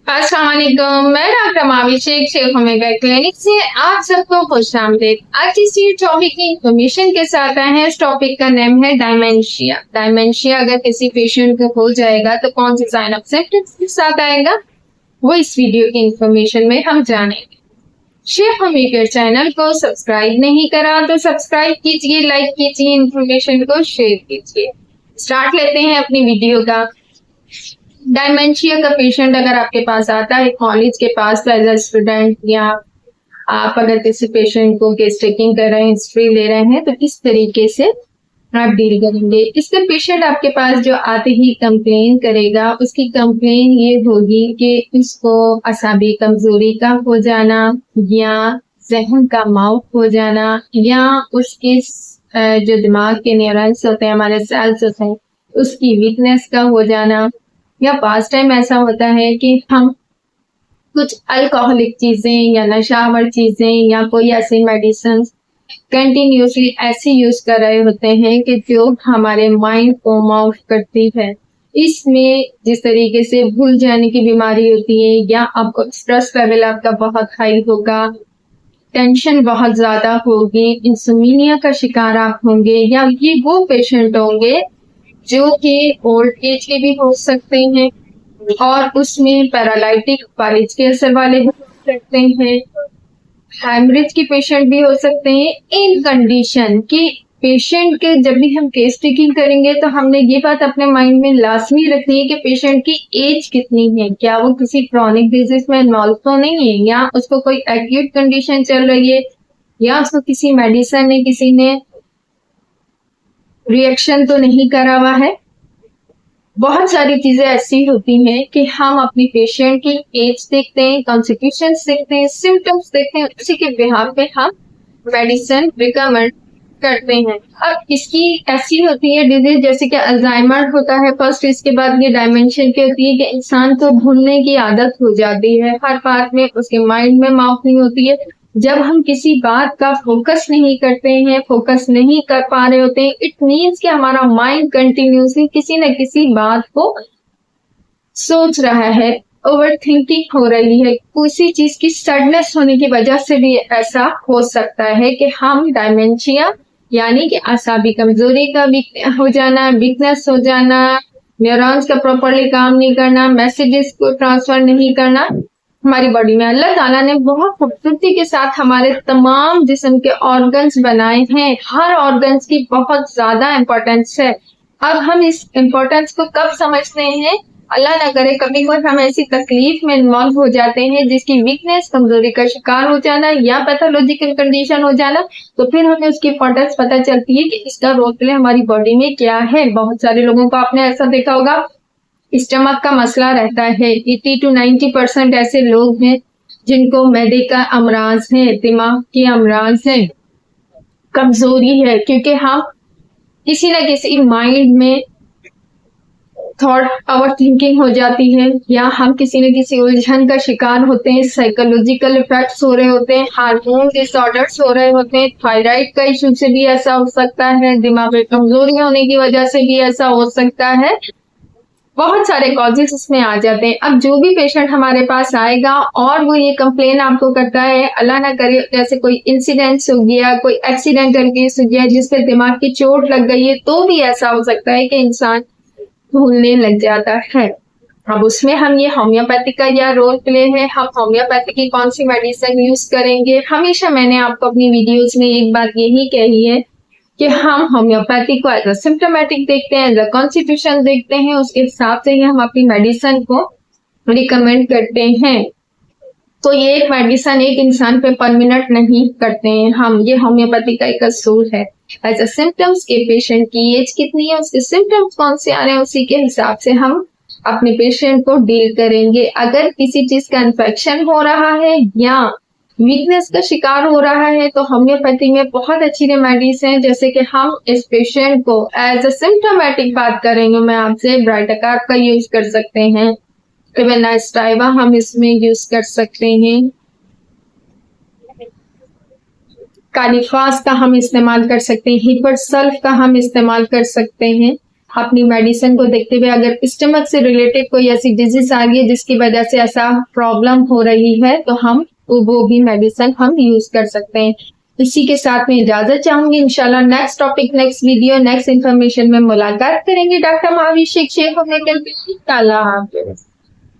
अस्सलाम वालेकुम। मैं doctor Mavi Shaikh homeopath clinic से आप सबको खुशामदीद। आज इसी टॉपिक की इंफॉर्मेशन के साथ आए हैं। इस टॉपिक का नेम है डायमेंशिया। डायमेंशिया अगर किसी पेशेंट को हो जाएगा तो कौन से साइन ऑफ सिम्टम्स के साथ आएगा, वो इस वीडियो की इंफॉर्मेशन में हम जानेंगे। शेख होमियोपैथ चैनल को सब्सक्राइब नहीं करा तो सब्सक्राइब कीजिए, लाइक कीजिए, इंफॉर्मेशन को शेयर कीजिए। स्टार्ट लेते हैं अपनी वीडियो का। डायमेंशिया का पेशेंट अगर आपके पास आता है कॉलेज के पास एज अ स्टूडेंट, या आप अगर किसी पेशेंट को केस टेकिंग कर रहे हैं, हिस्ट्री ले रहे हैं, तो किस तरीके से आप डील करेंगे। इसका पेशेंट आपके पास जो आते ही कंप्लेन करेगा, उसकी कंप्लेन ये होगी कि उसको असाबी कमजोरी का हो जाना, या जहन का माउथ हो जाना, या उसके जो दिमाग के न्यूरॉन्स होते हैं, हमारे सेल्स होते हैं, उसकी वीकनेस का हो जाना, या पास टाइम ऐसा होता है कि हम कुछ अल्कोहलिक चीजें या नशावर चीजें या कोई ऐसी मेडिसिन कंटिन्यूसली ऐसी यूज कर रहे होते हैं कि जो हमारे माइंड को माउट करती है। इसमें जिस तरीके से भूल जाने की बीमारी होती है, या आपको स्ट्रेस लेवल आपका बहुत हाई होगा, टेंशन बहुत ज्यादा होगी, इंसोमिनिया का शिकार आप होंगे, या ये वो पेशेंट होंगे जो कि ओल्ड एज के भी हो सकते हैं और उसमें पैरालाइटिक फालिज के असर वाले भी हो सकते हैं, हैमरेज के पेशेंट भी हो सकते हैं। इन कंडीशन कि पेशेंट के जब भी हम केस टेकिंग करेंगे तो हमने ये बात अपने माइंड में लाजमी रखनी है कि पेशेंट की एज कितनी है, क्या वो किसी क्रॉनिक डिजीज में इन्वॉल्व तो नहीं है, या उसको कोई एक्यूट कंडीशन चल रही है, या उसको किसी मेडिसिन ने किसी ने रिएक्शन तो नहीं करा हुआ है। बहुत सारी चीजें ऐसी होती हैं कि हम अपनी पेशेंट की एज देखते हैं, कॉन्स्टिट्यूशन देखते हैं, सिम्टम्स देखते हैं, उसी के बिहार पे हम मेडिसिन रिकमेंड करते हैं। अब इसकी ऐसी होती है डिजीज जैसे कि अल्जाइमर होता है फर्स्ट, इसके बाद ये डायमेंशन की होती है कि इंसान को भूलने की आदत हो जाती है, हर बात में उसके माइंड में माउथ नहीं होती है। जब हम किसी बात का फोकस नहीं करते हैं, फोकस नहीं कर पा रहे होते हैं, इट मीन्स कि हमारा माइंड कंटिन्यूसली किसी न किसी बात को सोच रहा है, ओवर थिंकिंग हो रही है, किसी चीज की सडनेस होने की वजह से भी ऐसा हो सकता है कि हम डायमेंशिया यानी कि असाबी कमजोरी का हो जाना, वीकनेस हो जाना, न्यूरॉन्स का प्रॉपरली काम नहीं करना, मैसेजेस को ट्रांसफर नहीं करना हमारी बॉडी में। अल्लाह ताला ने बहुत खूबसूरती के साथ हमारे तमाम जिस्म के ऑर्गन्स बनाए हैं, हर ऑर्गन्स की बहुत ज्यादा इम्पोर्टेंस है। अब हम इस इम्पोर्टेंस को कब समझते हैं, अल्लाह ना करे कभी कोई हम ऐसी तकलीफ में इन्वॉल्व हो जाते हैं जिसकी वीकनेस, कमजोरी का शिकार हो जाना या पैथोलॉजिकल कंडीशन हो जाना, तो फिर हमें उसकी इम्पोर्टेंस पता चलती है कि इसका रोल प्ले हमारी बॉडी में क्या है। बहुत सारे लोगों को आपने ऐसा देखा होगा, स्टमक का मसला रहता है। 80 to 90% ऐसे लोग हैं जिनको मैदे का अमराज है, दिमाग की अमराज है, कमजोरी है, क्योंकि हम किसी न किसी माइंड में थॉट ओवर थिंकिंग हो जाती है, या हम किसी न किसी उलझन का शिकार होते हैं, साइकोलॉजिकल इफेक्ट्स हो रहे होते हैं, हार्मोन डिसऑर्डर्स हो रहे होते हैं, थायराइड का इशू से भी ऐसा हो सकता है, दिमाग में कमजोरी होने की वजह से भी ऐसा हो सकता है। बहुत सारे कॉजेस इसमें आ जाते हैं। अब जो भी पेशेंट हमारे पास आएगा और वो ये कंप्लेन आपको करता है, अल्लाह ना करे जैसे कोई इंसिडेंट्स हो गया, कोई एक्सीडेंटल केस हो गया जिसपे दिमाग की चोट लग गई है, तो भी ऐसा हो सकता है कि इंसान भूलने लग जाता है। अब उसमें हम ये होम्योपैथी का या रोल प्ले है, हम होम्योपैथी की कौन सी मेडिसिन यूज करेंगे। हमेशा मैंने आपको अपनी वीडियोस में एक बात यही कही है कि हम होम्योपैथी को एज अ सिम्टोमेटिक देखते हैं, एज अ कॉन्स्टिट्यूशन देखते हैं, उसके हिसाब से ही हम अपनी मेडिसिन को रिकमेंड करते हैं। तो ये एक मेडिसिन एक इंसान पे परमानेंट नहीं करते हैं हम, ये होम्योपैथी का एक असूल है। एज अ सिम्टम्स के पेशेंट की एज कितनी है, उसके सिम्टम्स कौन से आ रहे हैं, उसी के हिसाब से हम अपने पेशेंट को डील करेंगे। अगर किसी चीज का इन्फेक्शन हो रहा है या वीकनेस का शिकार हो रहा है तो होम्योपैथी में बहुत अच्छी रेमेडीज हैं, जैसे कि हम इस पेशेंट को एज अ सिम्टोमेटिक बात करेंगे, मैं आपसे ब्राइटाकार्ब का यूज कर सकते हैं, स्टाइवा हम इसमें यूज कर सकते हैं, कालीफास का हम इस्तेमाल कर सकते हैं, हिपर सल्फ का हम इस्तेमाल कर सकते हैं। अपनी मेडिसिन को देखते हुए अगर स्टमक से रिलेटेड कोई ऐसी डिजीज आ रही है जिसकी वजह से ऐसा प्रॉब्लम हो रही है तो हम वो भी मेडिसिन हम यूज कर सकते हैं। इसी के साथ में इजाजत चाहूंगी। इंशाल्लाह next topic, next video, next information में मुलाकात करेंगे। डॉक्टर महाभिषेक शेख। अल्लाह हाफिज।